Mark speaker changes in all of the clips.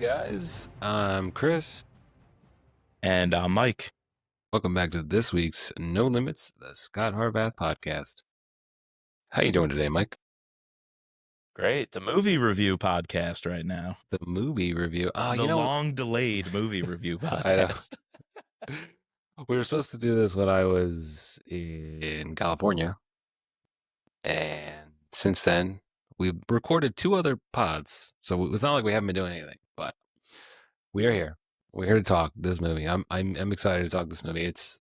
Speaker 1: guys, I'm Chris.
Speaker 2: And I'm Mike.
Speaker 1: Welcome back to this week's No Limits, the Scot Harvath Podcast. How you doing today, Mike?
Speaker 2: Great. The movie review podcast right now.
Speaker 1: The movie review.
Speaker 2: The long-delayed movie review podcast.
Speaker 1: We were supposed to do this when I was in California. And since then, we've recorded 2 other pods. So it's not like we haven't been doing anything, but we are here. We're here to talk this movie. I'm excited to talk this movie. It's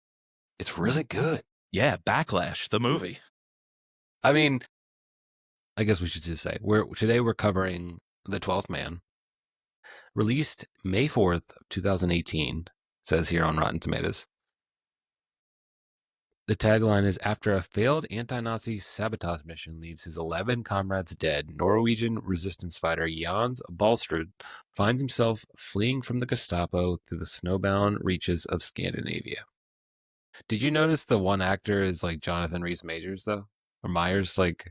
Speaker 1: really good.
Speaker 2: Yeah, Backlash, the movie.
Speaker 1: I mean, I guess we should just say today we're covering The 12th Man, released May 4th, 2018. It says here on Rotten Tomatoes. The tagline is, after a failed anti-Nazi sabotage mission leaves his 11 comrades dead, Norwegian resistance fighter Jan Baalsrud finds himself fleeing from the Gestapo through the snowbound reaches of Scandinavia. Did you notice the one actor is like Jonathan Rhys-Meyers, though? Or Myers? Like,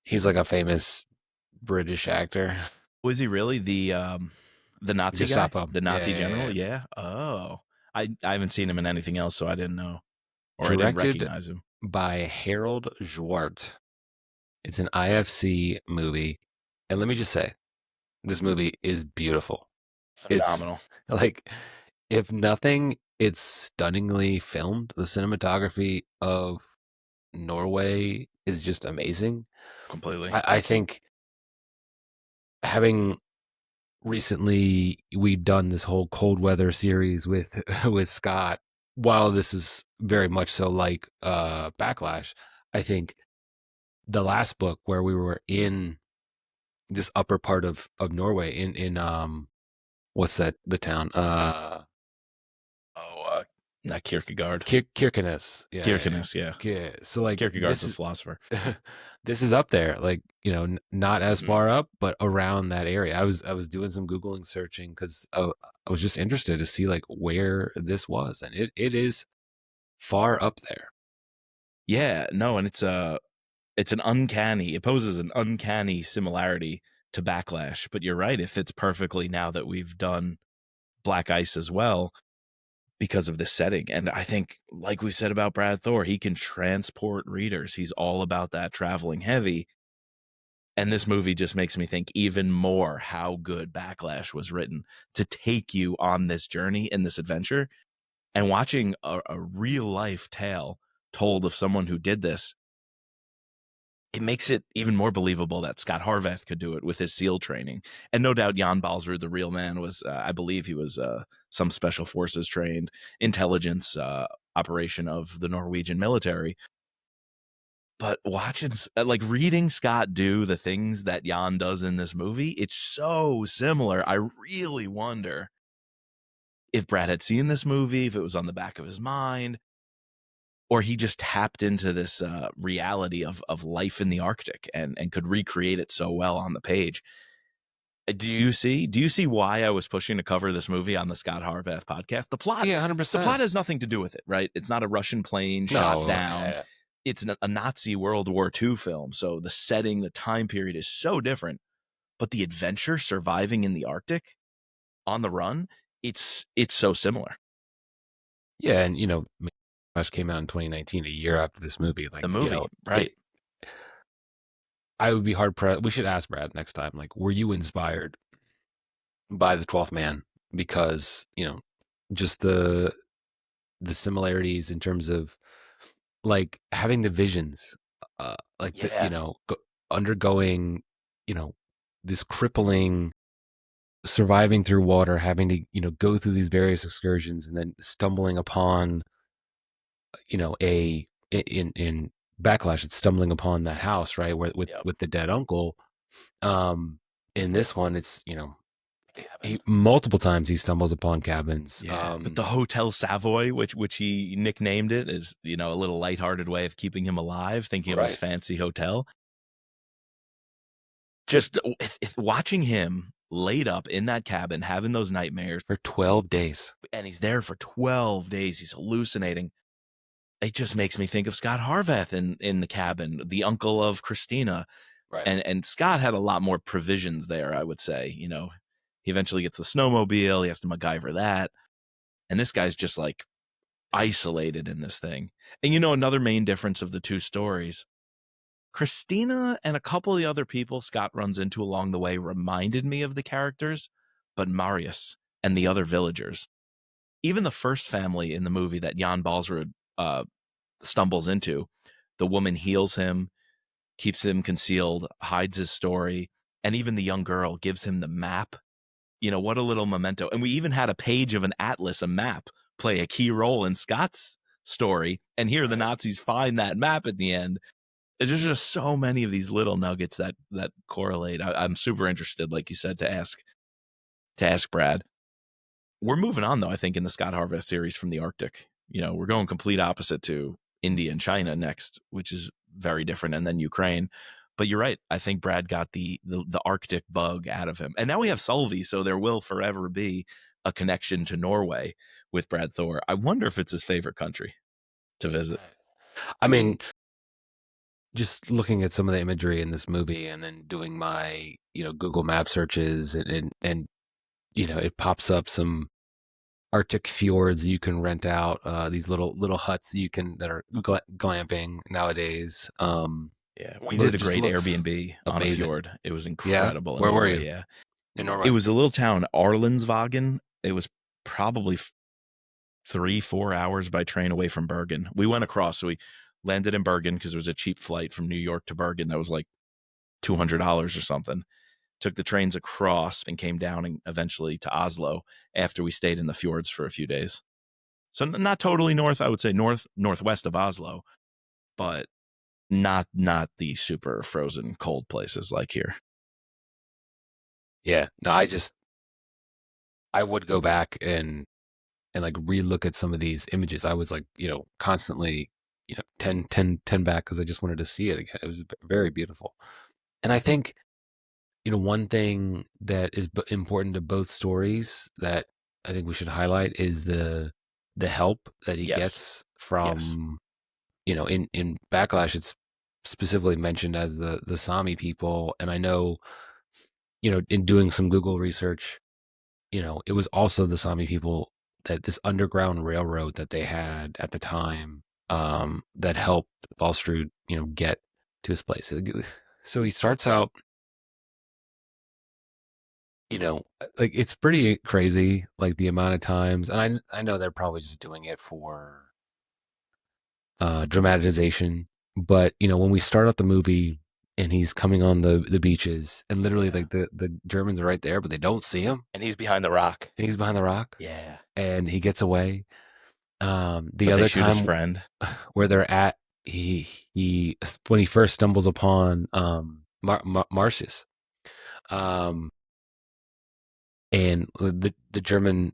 Speaker 1: he's like a famous British actor.
Speaker 2: Was he really the Nazi
Speaker 1: Gestapo.
Speaker 2: guy? The Nazi general?
Speaker 1: Yeah.
Speaker 2: Oh. I haven't seen him in anything else, so I didn't know. Or
Speaker 1: Directed
Speaker 2: I didn't recognize him.
Speaker 1: By Harold Zwart. It's an IFC movie. And let me just say, this movie is beautiful.
Speaker 2: Phenomenal.
Speaker 1: It's, like, if nothing, it's stunningly filmed. The cinematography of Norway is just amazing.
Speaker 2: Completely.
Speaker 1: I think having recently we've done this whole cold weather series with Scott, while this is very much so like Backlash, I think the last book where we were in this upper part of Norway in what's that, the town?
Speaker 2: Not Kierkegaard.
Speaker 1: Kirkenes. Yeah,
Speaker 2: Kirkenes,
Speaker 1: yeah. So like
Speaker 2: Kierkegaard's a philosopher.
Speaker 1: This is up there, like, you know, not as far up, but around that area. I was doing some Googling searching because I was just interested to see like where this was, and it is far up there.
Speaker 2: Yeah, no, and it's an uncanny. It poses an uncanny similarity to Backlash, but you're right. It fits perfectly now that we've done Black Ice as well, because of the setting. And I think, like we said about Brad Thor, he can transport readers. He's all about that traveling heavy. And this movie just makes me think even more how good Backlash was written to take you on this journey and this adventure. And watching a real life tale told of someone who did this, it makes it even more believable that Scot Harvath could do it with his SEAL training. And no doubt Jan Baalsrud, the real man, was, I believe he was some special forces trained intelligence operation of the Norwegian military. But reading Scott do the things that Jan does in this movie, it's so similar. I really wonder if Brad had seen this movie, if it was on the back of his mind, or he just tapped into this reality of life in the Arctic and could recreate it so well on the page. Do you see why I was pushing to cover this movie on the Scot Harvath podcast? The plot,
Speaker 1: Yeah, 100%.
Speaker 2: The plot has nothing to do with it, right? It's not a Russian plane shot down.
Speaker 1: Yeah.
Speaker 2: It's a Nazi World War II film, so the setting, the time period is so different. But the adventure, surviving in the Arctic, on the run, it's so similar.
Speaker 1: Yeah, and you know, Backlash came out in 2019, a year after this movie. Like
Speaker 2: the movie,
Speaker 1: you know,
Speaker 2: right?
Speaker 1: I would be hard pressed. We should ask Brad next time. Like, were you inspired by The 12th Man? Because, you know, just the similarities in terms of like having the visions, you know, undergoing, you know, this crippling, surviving through water, having to, you know, go through these various excursions, and then stumbling upon, you know, in Backlash, it's stumbling upon that house, right, with the dead uncle. In this one, it's, you know, multiple times he stumbles upon cabins.
Speaker 2: But the Hotel Savoy, which he nicknamed it, is, you know, a little lighthearted way of keeping him alive, thinking of his fancy hotel. Just watching him laid up in that cabin, having those nightmares
Speaker 1: for 12 days.
Speaker 2: And he's there for 12 days. He's hallucinating. It just makes me think of Scot Harvath in the cabin, the uncle of Christina.
Speaker 1: Right.
Speaker 2: And Scott had a lot more provisions there, I would say. You know, He eventually gets the snowmobile. He has to MacGyver that. And this guy's just like isolated in this thing. And another main difference of the two stories, Christina and a couple of the other people Scott runs into along the way reminded me of the characters, but Marius and the other villagers, even the first family in the movie that Jan Baalsrud stumbles into, the woman heals him, keeps him concealed, hides his story, and even the young girl gives him the map. What a little memento. And we even had a page of an atlas, a map, play a key role in Scott's story. And here the Nazis find that map at the end. There's just so many of these little nuggets that correlate. I'm super interested, like you said, to ask Brad. We're moving on, though, I think, in the Scot Harvath series from the Arctic. We're going complete opposite to India and China next, which is very different, and then Ukraine. But you're right. I think Brad got the Arctic bug out of him. And now we have Solvi, so there will forever be a connection to Norway with Brad Thor. I wonder if it's his favorite country to visit.
Speaker 1: I mean, just looking at some of the imagery in this movie and then doing my, Google Map searches and it pops up some Arctic fjords you can rent out, these little huts that are glamping nowadays.
Speaker 2: Yeah, we did a great Airbnb on a fjord. It was incredible.
Speaker 1: Yeah? Where were you?
Speaker 2: Yeah,
Speaker 1: in Norway.
Speaker 2: It was a little town, Arlandsvagen. It was probably 3-4 hours by train away from Bergen. We went across, so we landed in Bergen because it was a cheap flight from New York to Bergen. That was like $200 or something. Took the trains across and came down and eventually to Oslo after we stayed in the fjords for a few days. So not totally north, I would say northwest of Oslo, but not the super frozen cold places like here.
Speaker 1: Yeah, no, I would go back and like relook at some of these images. I was like, constantly, 10 back because I just wanted to see it again. It was very beautiful. And I think, one thing that is important to both stories that I think we should highlight is the help that he gets from, in Backlash, it's specifically mentioned as the Sami people. And I know, in doing some Google research, it was also the Sami people, that this underground railroad that they had at the time, that helped Baalsrud, get to his place. So he starts out, like, it's pretty crazy, like the amount of times, and I know they're probably just doing it for dramatization, but when we start out the movie and he's coming on the beaches and literally like the Germans are right there, but they don't see him,
Speaker 2: and he's behind the rock.
Speaker 1: Yeah, and he gets away. The
Speaker 2: other
Speaker 1: other
Speaker 2: shoot
Speaker 1: time
Speaker 2: his friend
Speaker 1: where they're at, he when he first stumbles upon Marcius, and the German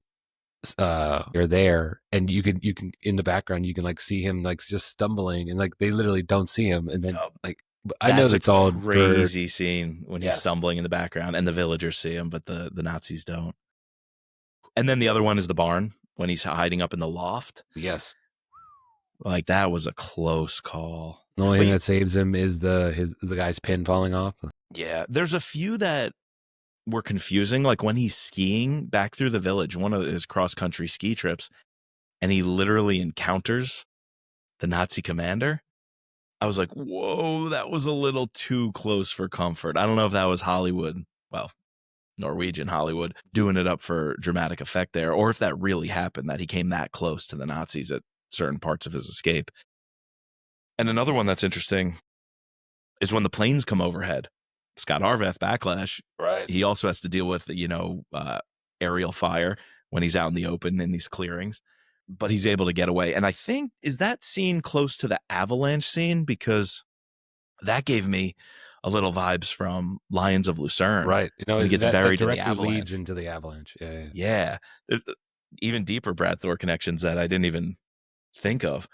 Speaker 1: are there, and you can in the background you can like see him like just stumbling, and like they literally don't see him, and then like I know that's all
Speaker 2: crazy scene when he's stumbling in the background and the villagers see him, but the Nazis don't. And then the other one is the barn when he's hiding up in the loft.
Speaker 1: Yes,
Speaker 2: like that was a close call.
Speaker 1: The only thing that saves him is the guy's pin falling off.
Speaker 2: Yeah, there's a few that were confusing, like when he's skiing back through the village, one of his cross-country ski trips, and he literally encounters the Nazi commander. I was like, whoa, that was a little too close for comfort. I don't know if that was Hollywood, well, Norwegian Hollywood, doing it up for dramatic effect there, or if that really happened, that he came that close to the Nazis at certain parts of his escape. And another one that's interesting is when the planes come overhead. Scot Harvath Backlash,
Speaker 1: right?
Speaker 2: He also has to deal with, aerial fire when he's out in the open in these clearings, but he's able to get away. And I think, is that scene close to the avalanche scene? Because that gave me a little vibes from Lions of Lucerne.
Speaker 1: Right.
Speaker 2: He gets buried in the avalanche.
Speaker 1: Leads into the avalanche.
Speaker 2: Yeah. There's even deeper Brad Thor connections that I didn't even think of.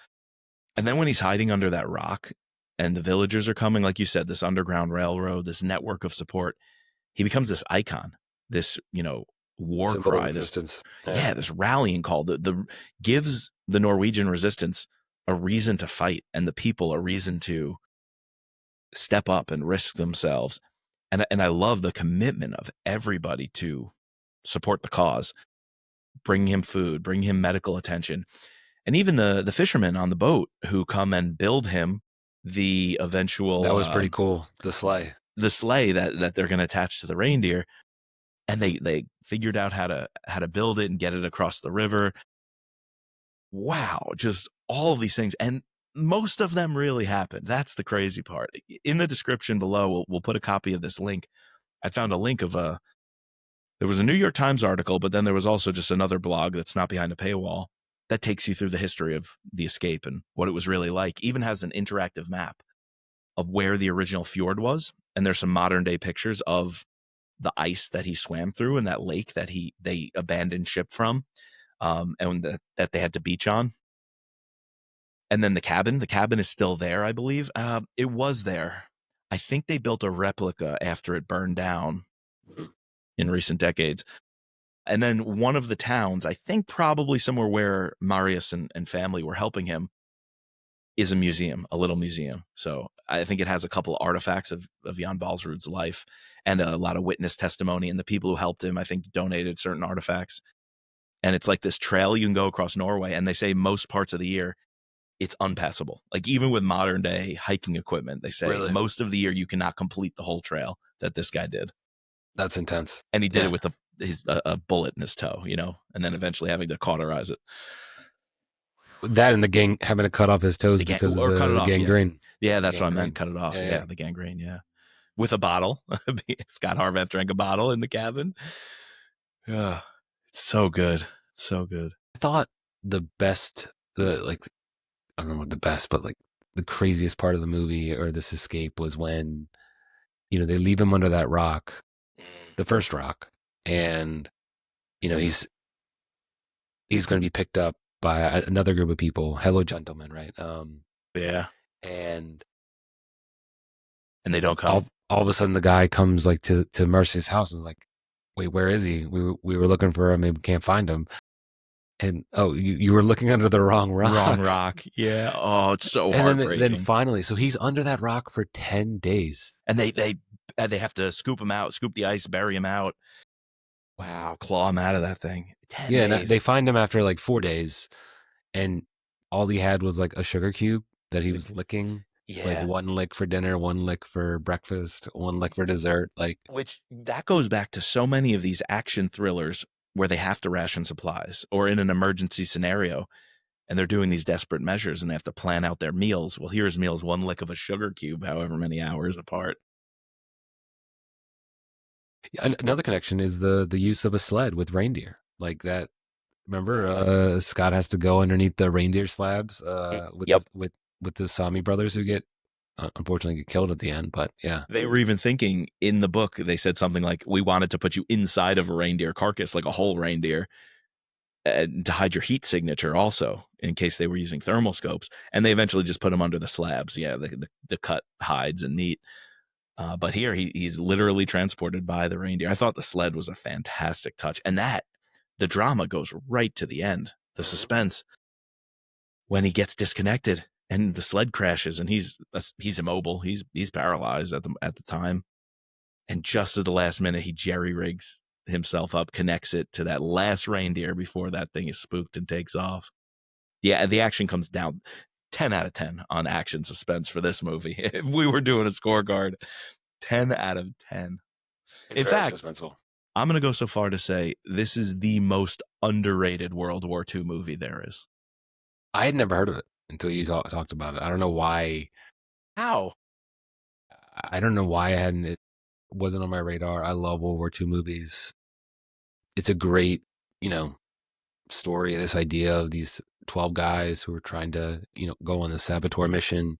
Speaker 2: And then when he's hiding under that rock and the villagers are coming, like you said, this underground railroad, this network of support, he becomes this icon, this, war
Speaker 1: Symbol
Speaker 2: cry,
Speaker 1: resistance.
Speaker 2: This rallying call that gives the Norwegian resistance a reason to fight and the people a reason to step up and risk themselves. And I love the commitment of everybody to support the cause, bring him food, bring him medical attention. And even the fishermen on the boat who come and build him the eventual
Speaker 1: That was pretty cool. The sleigh
Speaker 2: that they're going to attach to the reindeer, and they figured out how to build it and get it across the river. Wow, just all of these things, and most of them really happened. That's the crazy part. In the description below, we'll put a copy of this link. I found a link of there was a New York Times article, but then there was also just another blog that's not behind a paywall that takes you through the history of the escape and what it was really like. Even has an interactive map of where the original fjord was. And there's some modern day pictures of the ice that he swam through and that lake that they abandoned ship from, and that they had to beach on. And then the cabin is still there, I believe. It was there. I think they built a replica after it burned down in recent decades. And then one of the towns, I think probably somewhere where Marius and family were helping him, is a museum, a little museum. So I think it has a couple of artifacts of Jan Baalsrud's life and a lot of witness testimony. And the people who helped him, I think, donated certain artifacts. And it's like this trail you can go across Norway. And they say most parts of the year, it's unpassable. Like even with modern day hiking equipment, they say most of the year you cannot complete the whole trail that this guy did.
Speaker 1: That's intense.
Speaker 2: And he did it with a bullet in his toe, and then eventually having to cauterize it.
Speaker 1: That and the gang having to cut off his toes because of the gangrene.
Speaker 2: Yeah, that's what I meant. Cut it off. Yeah, the gangrene. Yeah, with a bottle. Scot Harvath drank a bottle in the cabin. Yeah, it's so good. It's so good.
Speaker 1: I thought the best, I don't know what the best, but like the craziest part of the movie or this escape was when, they leave him under that rock, the first rock, and he's going to be picked up by another group of people. Hello, gentlemen, right?
Speaker 2: Yeah,
Speaker 1: and
Speaker 2: they don't come.
Speaker 1: All of a sudden, the guy comes like to Mercy's house and is like, "Wait, where is he? We were looking for him, and we can't find him." And you were looking under the wrong rock.
Speaker 2: Wrong rock. Yeah. Oh, it's so heartbreaking.
Speaker 1: Then finally, so he's under that rock for 10 days,
Speaker 2: and they have to scoop him out, scoop the ice, bury him out. Wow, claw him out of that thing. 10 days.
Speaker 1: And they find him after like 4 days, and all he had was like a sugar cube that he was licking. Yeah. Like one lick for dinner, one lick for breakfast, one lick for dessert.
Speaker 2: Which that goes back to so many of these action thrillers where they have to ration supplies or in an emergency scenario and they're doing these desperate measures and they have to plan out their meals. Well, here's meals, one lick of a sugar cube, however many hours apart.
Speaker 1: Another connection is the use of a sled with reindeer. Like that. Remember, Scott has to go underneath the reindeer slabs with the Sami brothers who unfortunately get killed at the end. But yeah,
Speaker 2: they were even thinking in the book, they said something like, we wanted to put you inside of a reindeer carcass, like a whole reindeer, to hide your heat signature also in case they were using thermal scopes. And they eventually just put him under the slabs. Yeah, the cut hides and neat. But here he's literally transported by the reindeer. I thought the sled was a fantastic touch. And the drama goes right to the end, the suspense, when he gets disconnected and the sled crashes and he's immobile. He's paralyzed at the time. And just at the last minute, he jerry-rigs himself up, connects it to that last reindeer before that thing is spooked and takes off. Yeah, the action comes down 10 out of 10 on action suspense for this movie. If we were doing a scorecard, 10 out of 10. In fact, I'm going to go so far to say this is the most underrated World War II movie there is.
Speaker 1: I had never heard of it until you talked about it. I don't know why.
Speaker 2: How?
Speaker 1: I don't know why it wasn't on my radar. I love World War II movies. It's a great, story. This idea of these 12 guys who are trying to, go on the saboteur mission.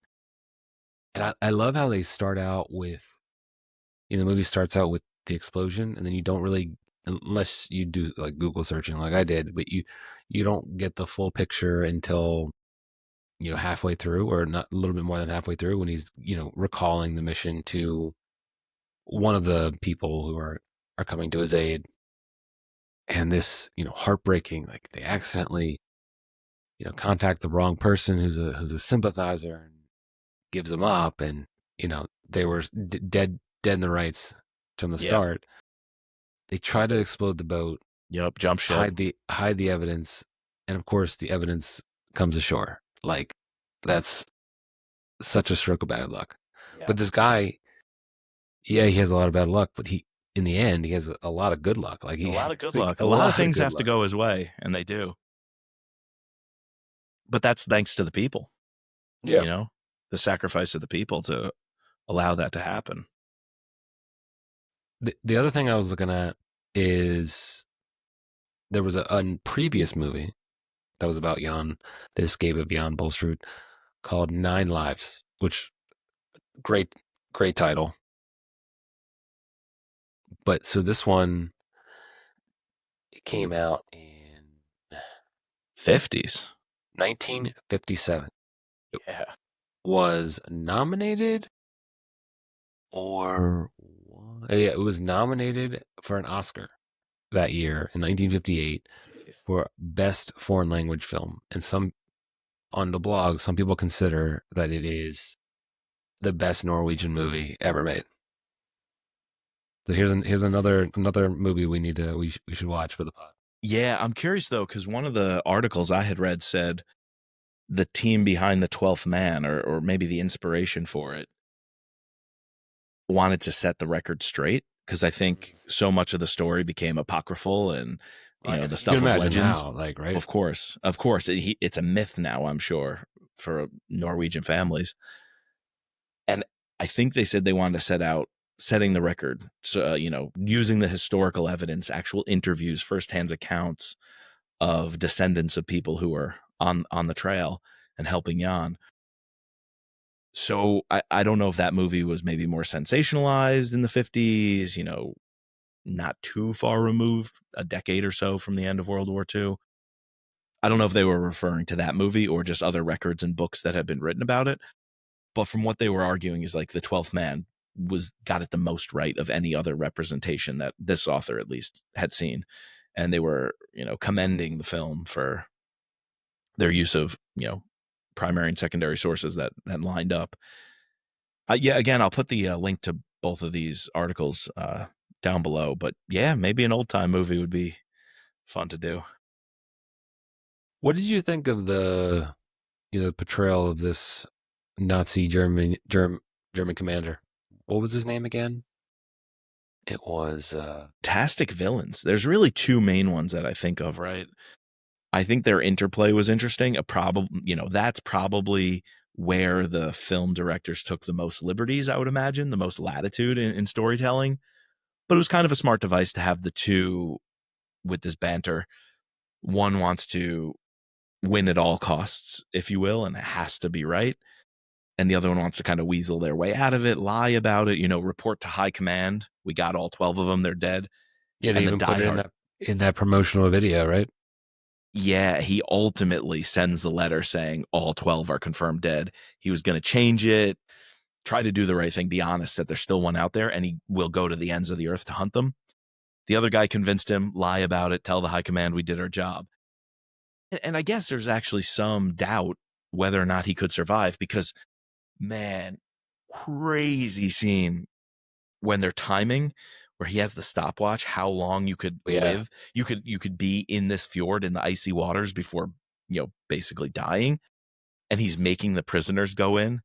Speaker 1: And I love how they start out with, the movie starts out with the explosion, and then you don't really, unless you do like Google searching like I did, but you don't get the full picture until halfway through, or not, a little bit more than halfway through, when he's recalling the mission to one of the people who are coming to his aid. And this heartbreaking, like they accidentally contact the wrong person who's a sympathizer and gives them up, and they were dead in the rights from the start. They try to explode the boat,
Speaker 2: Yep, jump ship.
Speaker 1: hide the evidence, and of course the evidence comes ashore. Like, that's such a stroke of bad luck.
Speaker 2: Yeah.
Speaker 1: But this guy, yeah, he has a lot of bad luck, but in the end, he has a lot of good luck. Like,
Speaker 2: A lot of good
Speaker 1: like,
Speaker 2: luck. A lot of things have to go his way, and they do. But that's thanks to the people.
Speaker 1: Yeah.
Speaker 2: You know, the sacrifice of the people to allow that to happen.
Speaker 1: The other thing I was looking at is there was a previous movie that was about the escape of Jan Baalsrud, called 9 Lives, which great title. But so this one, it came out in
Speaker 2: 50s.
Speaker 1: 1957.
Speaker 2: Yeah.
Speaker 1: Was nominated it was nominated for an Oscar that year in 1958 for Best Foreign Language Film. And on the blog, some people consider that it is the best Norwegian movie ever made. So here's another movie we should watch for the pod.
Speaker 2: Yeah, I'm curious though, because one of the articles I had read said the team behind the 12th Man, or maybe the inspiration for it, wanted to set the record straight, because I think so much of the story became apocryphal and the stuff of legends.
Speaker 1: Now, like, right?
Speaker 2: Of course, it's a myth now, I'm sure, for Norwegian families. And I think they said they wanted to setting the record. So, using the historical evidence, actual interviews, firsthand accounts of descendants of people who were on the trail and helping Jan. So I don't know if that movie was maybe more sensationalized in the 50s, not too far removed, a decade or so from the end of World War II. I don't know if they were referring to that movie or just other records and books that have been written about it. But from what they were arguing is like the 12th Man got it the most right of any other representation that this author at least had seen. And they were, commending the film for their use of, primary and secondary sources that lined up. Again, I'll put the link to both of these articles down below. But yeah, maybe an old time movie would be fun to do.
Speaker 1: What did you think of the portrayal of this Nazi German commander? What was his name again? It was
Speaker 2: fantastic villains. There's really two main ones that I think of, right? I think their interplay was interesting. That's probably where the film directors took the most liberties, I would imagine, the most latitude in storytelling. But it was kind of a smart device to have the two with this banter. One wants to win at all costs, if you will, and it has to be right. And the other one wants to kind of weasel their way out of it, lie about it, report to high command. We got all 12 of them. They're dead.
Speaker 1: Yeah, they even put it in that promotional video, right?
Speaker 2: Yeah, he ultimately sends the letter saying all 12 are confirmed dead. He was going to change it, try to do the right thing, be honest that there's still one out there, and he will go to the ends of the earth to hunt them. The other guy convinced him, lie about it, tell the high command we did our job. And I guess there's actually some doubt whether or not he could survive because, man, crazy scene when they're timing where he has the stopwatch, how long you could live. You could be in this fjord in the icy waters before, basically dying. And he's making the prisoners go in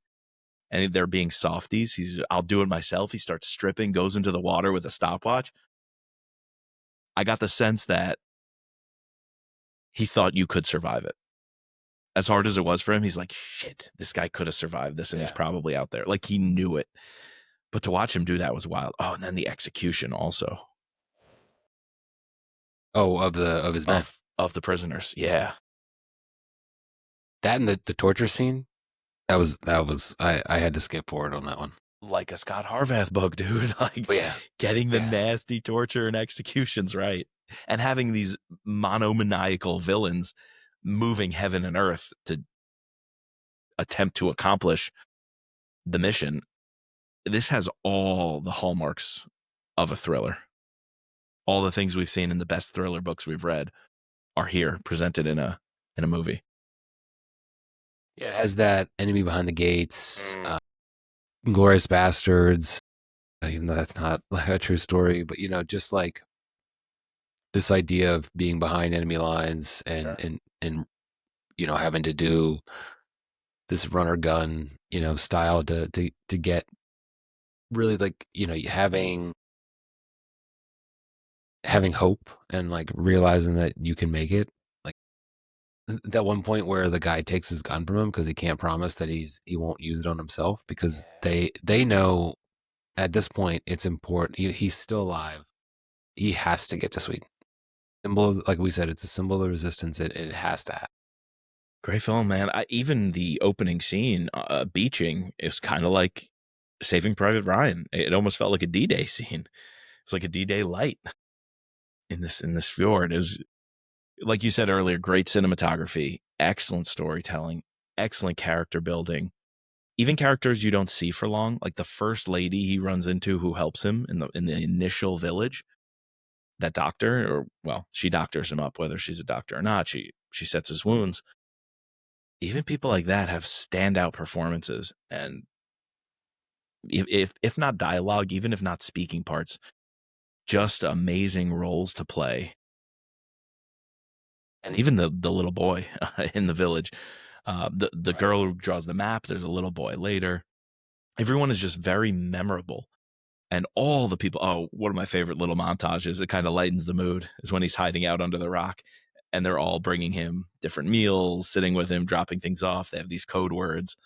Speaker 2: and they're being softies. I'll do it myself. He starts stripping, goes into the water with a stopwatch. I got the sense that he thought you could survive it. As hard as it was for him, he's like, shit, this guy could have survived this and he's probably out there. Like he knew it. But to watch him do that was wild. Oh, and then the execution also.
Speaker 1: Oh, of his men.
Speaker 2: Of the prisoners. Yeah.
Speaker 1: That and the torture scene, that was I had to skip forward on that one.
Speaker 2: Like a Scot Harvath book, dude. Like getting the nasty torture and executions right. And having these monomaniacal villains moving heaven and earth to attempt to accomplish the mission. This has all the hallmarks of a thriller. All the things we've seen in the best thriller books we've read are here presented in a movie.
Speaker 1: Yeah, it has that Enemy Behind the Gates, Glorious Bastards, even though that's not like a true story, but just like this idea of being behind enemy lines and having to do this runner gun style to get really like having hope and like realizing that you can make it. Like that one point where the guy takes his gun from him because he can't promise that he won't use it on himself because they know at this point it's important. He's still alive. He has to get to Sweden. Symbol, like we said, it's a symbol of resistance. It has to happen.
Speaker 2: Great film, man. Even the opening scene, beaching, is kind of like Saving Private Ryan. It almost felt like a D-Day scene. It's like a D-Day light in this fjord. Is, like you said earlier, great cinematography, excellent storytelling, excellent character building. Even characters you don't see for long, like the first lady he runs into who helps him in the initial village. That doctor, or well, she doctors him up, whether she's a doctor or not. She sets his wounds. Even people like that have standout performances, and if not dialogue, even if not speaking parts, just amazing roles to play. And even the little boy in the village, the girl who draws the map, there's a little boy later. Everyone is just very memorable. And all the people, one of my favorite little montages, it kind of lightens the mood, is when he's hiding out under the rock and they're all bringing him different meals, sitting with him, dropping things off. They have these code words.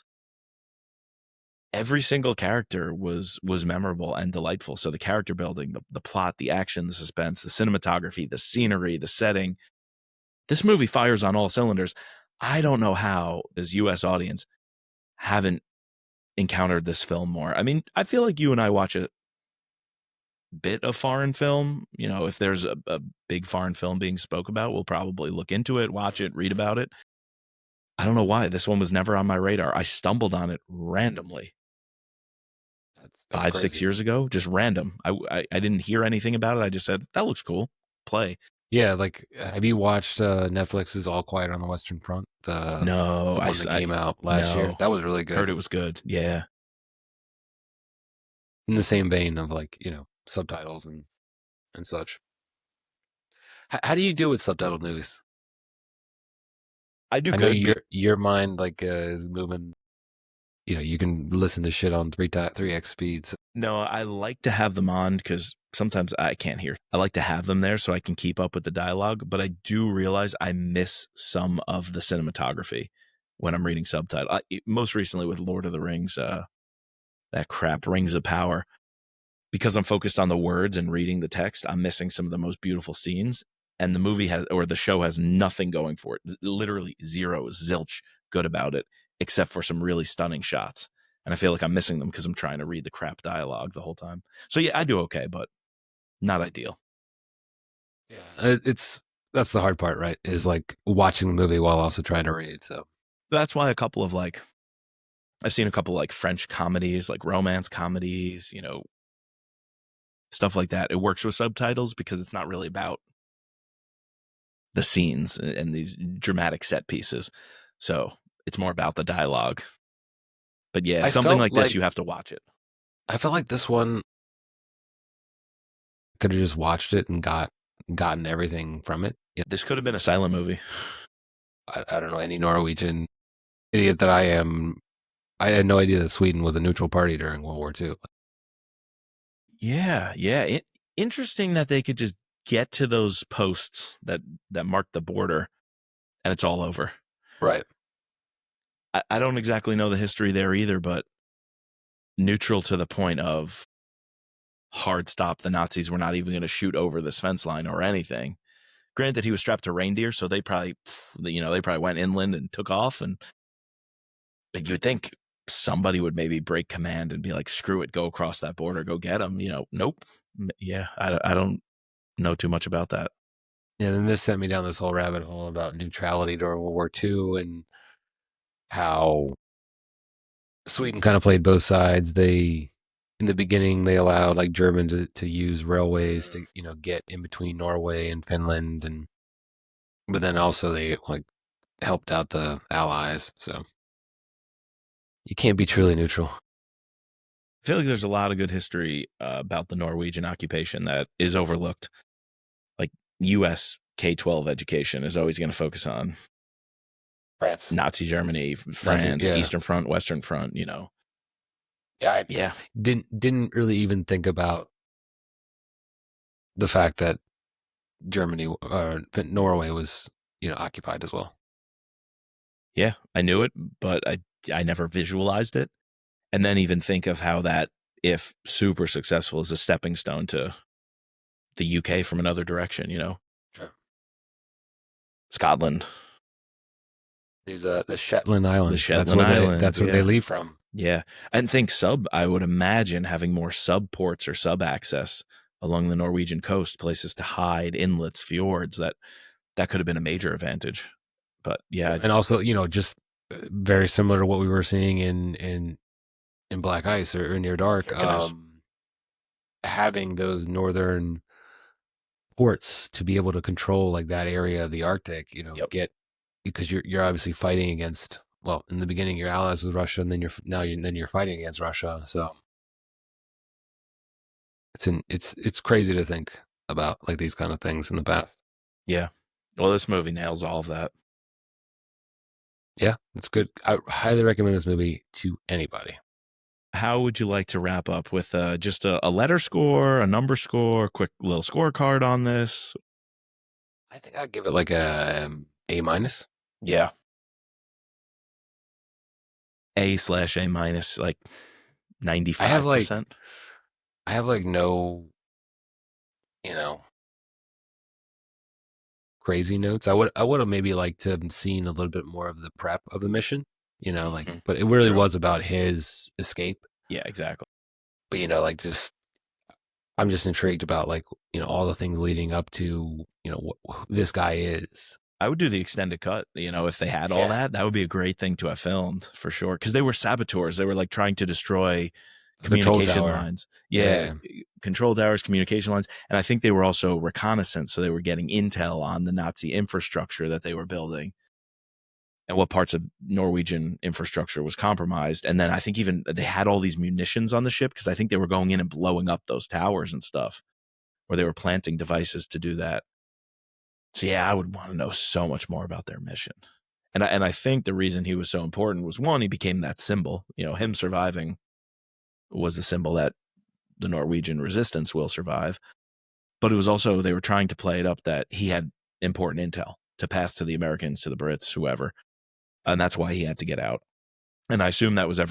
Speaker 2: Every single character was memorable and delightful. So the character building, the plot, the action, the suspense, the cinematography, the scenery, the setting. This movie fires on all cylinders. I don't know how, as U.S. audience, haven't encountered this film more. I mean, I feel like you and I watch a bit of foreign film. If there's a big foreign film being spoke about, we'll probably look into it, watch it, read about it. I don't know why. This one was never on my radar. I stumbled on it randomly. That's 5-6 years ago, just random. I didn't hear anything about it. I just said, that looks cool. Play.
Speaker 1: Yeah, like, have you watched Netflix's All Quiet on the Western Front?
Speaker 2: No,
Speaker 1: the one that came out last year. That was really good.
Speaker 2: Heard it was good. Yeah.
Speaker 1: In the same vein of like, subtitles and such. How do you deal with subtitled movies?
Speaker 2: I do.
Speaker 1: I know your mind like is moving. You can listen to shit on 3x speeds.
Speaker 2: No, I like to have them on because sometimes I can't hear. I like to have them there so I can keep up with the dialogue, but I do realize I miss some of the cinematography when I'm reading subtitles. Most recently with Lord of the Rings, that crap, Rings of Power. Because I'm focused on the words and reading the text, I'm missing some of the most beautiful scenes. And the movie the show has nothing going for it. Literally zero, zilch good about it, except for some really stunning shots. And I feel like I'm missing them because I'm trying to read the crap dialogue the whole time. So yeah, I do okay, but not ideal.
Speaker 1: Yeah, that's the hard part, right? Is like watching the movie while also trying to read. So
Speaker 2: that's why I've seen a couple like French comedies, like romance comedies, stuff like that. It works with subtitles because it's not really about the scenes and these dramatic set pieces. So it's more about the dialogue. But yeah, something like this, you have to watch it.
Speaker 1: I felt like this one could have just watched it and gotten everything from it.
Speaker 2: This could have been a silent movie.
Speaker 1: I don't know, any Norwegian idiot that I am. I had no idea that Sweden was a neutral party during World War II.
Speaker 2: Yeah. Interesting that they could just get to those posts that mark the border and it's all over.
Speaker 1: Right.
Speaker 2: I don't exactly know the history there either, but neutral to the point of hard stop. The Nazis were not even going to shoot over this fence line or anything. Granted, he was strapped to reindeer, so they probably went inland and took off. But you would think somebody would maybe break command and be like, screw it, go across that border, go get them. Nope. Yeah, I don't know too much about that.
Speaker 1: Yeah, then this sent me down this whole rabbit hole about neutrality during World War II and how Sweden kind of played both sides. In the beginning, they allowed like Germans to use railways to, get in between Norway and Finland, but then also they like helped out the Allies. So you can't be truly neutral.
Speaker 2: I feel like there's a lot of good history about the Norwegian occupation that is overlooked. Like U.S. K-12 education is always going to focus on
Speaker 1: France,
Speaker 2: Nazi Germany, France,
Speaker 1: yeah.
Speaker 2: Eastern Front, Western Front,
Speaker 1: Yeah, I didn't really even think about the fact that Germany or Norway was, occupied as well.
Speaker 2: Yeah, I knew it, but I never visualized it. And then even think of how that, if super successful, is a stepping stone to the UK from another direction,
Speaker 1: Sure.
Speaker 2: Scotland.
Speaker 1: These the Shetland Islands.
Speaker 2: The Shetland Islands.
Speaker 1: That's where they leave from.
Speaker 2: Yeah. And think I would imagine having more sub ports or sub access along the Norwegian coast, places to hide, inlets, fjords, that could have been a major advantage. But yeah.
Speaker 1: And also, just very similar to what we were seeing in Black Ice or Near Dark, having those northern ports to be able to control like that area of the Arctic, because you're obviously fighting against, well, in the beginning your allies with Russia, and then you're fighting against Russia. So it's crazy to think about like these kind of things in the past.
Speaker 2: Yeah. Well, this movie nails all of that.
Speaker 1: Yeah, it's good. I highly recommend this movie to anybody.
Speaker 2: How would you like to wrap up with just a letter score, a number score, quick little scorecard on this?
Speaker 1: I think I'd give it like a A-.
Speaker 2: Yeah. A/A-, like 95%.
Speaker 1: I have like no, crazy notes. I would have maybe liked to have seen a little bit more of the prep of the mission, but it really was about his escape.
Speaker 2: Yeah, exactly.
Speaker 1: But I'm just intrigued about like, all the things leading up to, what this guy is.
Speaker 2: I would do the extended cut, if they had all that would be a great thing to have filmed for sure. Because they were saboteurs. They were like trying to destroy communication lines. Yeah. Control towers, communication lines. And I think they were also reconnaissance. So they were getting intel on the Nazi infrastructure that they were building and what parts of Norwegian infrastructure was compromised. And then I think even they had all these munitions on the ship because I think they were going in and blowing up those towers and stuff, or they were planting devices to do that. So yeah, I would want to know so much more about their mission. And I think the reason he was so important was, one, he became that symbol. Him surviving was the symbol that the Norwegian resistance will survive. But it was also, they were trying to play it up that he had important intel to pass to the Americans, to the Brits, whoever. And that's why he had to get out. And I assume that was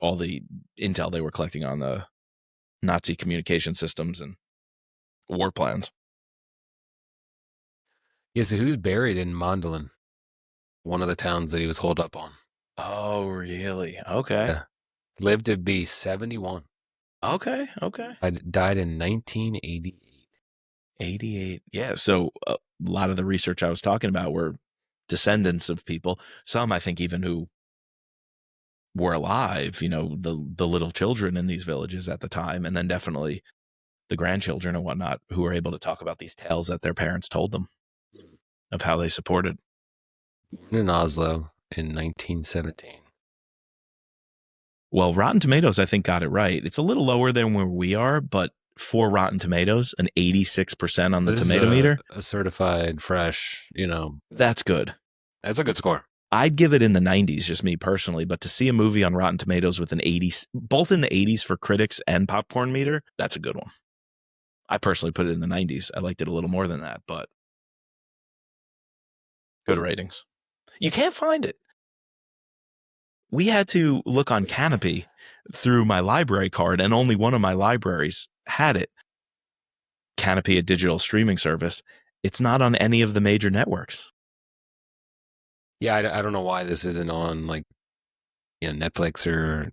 Speaker 2: all the intel they were collecting on the Nazi communication systems and war plans.
Speaker 1: Yeah, so who's buried in Mondalen? One of the towns that he was holed up on.
Speaker 2: Oh, really? Okay.
Speaker 1: Yeah. Lived to be 71.
Speaker 2: Okay.
Speaker 1: I died in 1988.
Speaker 2: 88. Yeah, so a lot of the research I was talking about were descendants of people. Some, I think, even who were alive, the little children in these villages at the time, and then definitely the grandchildren and whatnot who were able to talk about these tales that their parents told them of how they supported.
Speaker 1: In Oslo in 1917.
Speaker 2: Well, Rotten Tomatoes, I think, got it right. It's a little lower than where we are, but for Rotten Tomatoes, an 86% on the tomato meter.
Speaker 1: A certified fresh,
Speaker 2: That's good.
Speaker 1: That's a good score.
Speaker 2: I'd give it in the 90s, just me personally, but to see a movie on Rotten Tomatoes with an 80, both in the 80s for critics and popcorn meter, that's a good one. I personally put it in the 90s. I liked it a little more than that, but good ratings. You can't find it. We had to look on Canopy through my library card, and only one of my libraries had it. Canopy, a digital streaming service. It's not on any of the major networks.
Speaker 1: Yeah, I don't know why this isn't on like, Netflix or,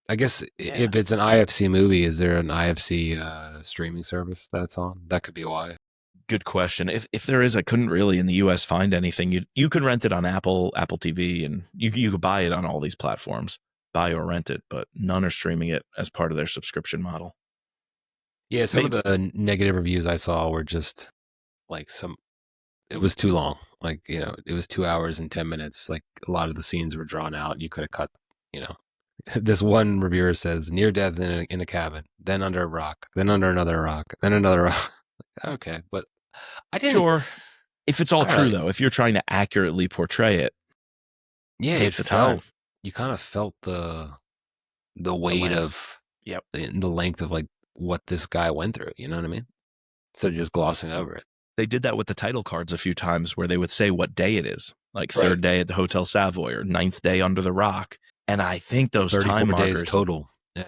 Speaker 1: I guess if it's an IFC movie, is there an IFC streaming service that's on? That could be why.
Speaker 2: Good question. If there is, I couldn't really in the US find anything. You could rent it on Apple TV, and you could buy it on all these platforms, buy or rent it, but none are streaming it as part of their subscription model.
Speaker 1: Yeah, some of the negative reviews I saw were just like it was too long. Like, it was 2 hours and 10 minutes. Like a lot of the scenes were drawn out. You could have cut, This one reviewer says near death in a cabin, then under a rock, then under another rock, then another rock. Okay, but I didn't.
Speaker 2: Sure. If it's all
Speaker 1: All
Speaker 2: true,
Speaker 1: right.
Speaker 2: though, if you're trying to accurately portray it,
Speaker 1: Yeah,
Speaker 2: take
Speaker 1: it
Speaker 2: the time.
Speaker 1: felt. You kind of felt the weight
Speaker 2: length.
Speaker 1: of
Speaker 2: Yep.
Speaker 1: the length of like what this guy went through. You know what I mean? Instead of just glossing over it.
Speaker 2: They did that with the title cards a few times where they would say what day it is, like
Speaker 1: Right.
Speaker 2: third day at the Hotel Savoy or ninth day under the rock. And I think those
Speaker 1: 34
Speaker 2: time markers,
Speaker 1: days total. Yeah.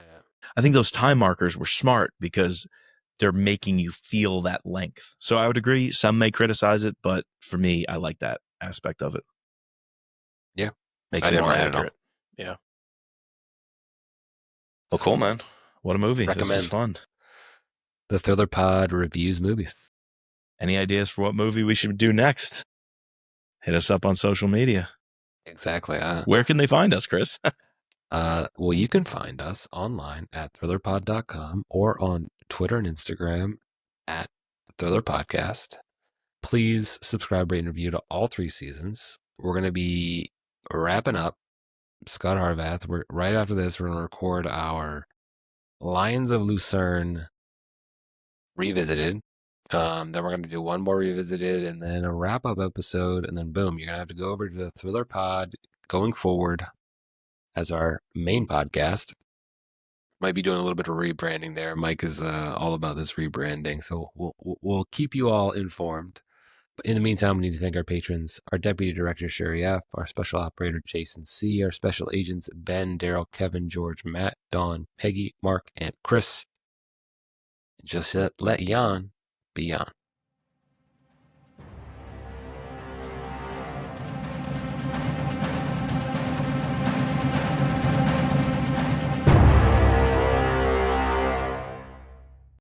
Speaker 2: I think those time markers were smart because they're making you feel that length. So I would agree. Some may criticize it, but for me, I like that aspect of it.
Speaker 1: Yeah.
Speaker 2: Makes
Speaker 1: I
Speaker 2: it
Speaker 1: didn't
Speaker 2: more
Speaker 1: mind it at all.
Speaker 2: accurate. Yeah. Well, cool, man. What a movie.
Speaker 1: Recommend.
Speaker 2: This is fun.
Speaker 1: The Thriller Pod reviews movies.
Speaker 2: Any ideas for what movie we should do next? Hit us up on social media.
Speaker 1: Exactly.
Speaker 2: Where can they find us, Chris?
Speaker 1: Well, you can find us online at thrillerpod.com or on Twitter and Instagram at Thriller Podcast. Please subscribe, rate, and review to all 3 seasons. We're going to be wrapping up Scot Harvath. Right after this, we're going to record our Lions of Lucerne revisited. Then we're going to do one more revisited and then a wrap-up episode. And then boom, you're going to have to go over to the Thriller Pod going forward as our main podcast. Might be doing a little bit of rebranding there. Mike is all about this rebranding, so we'll keep you all informed. But in the meantime, we need to thank our patrons, our Deputy Director, Sherry F., our Special Operator, Jason C., our Special Agents, Ben, Daryl, Kevin, George, Matt, Dawn, Peggy, Mark, and Chris. Just let Jan be Jan.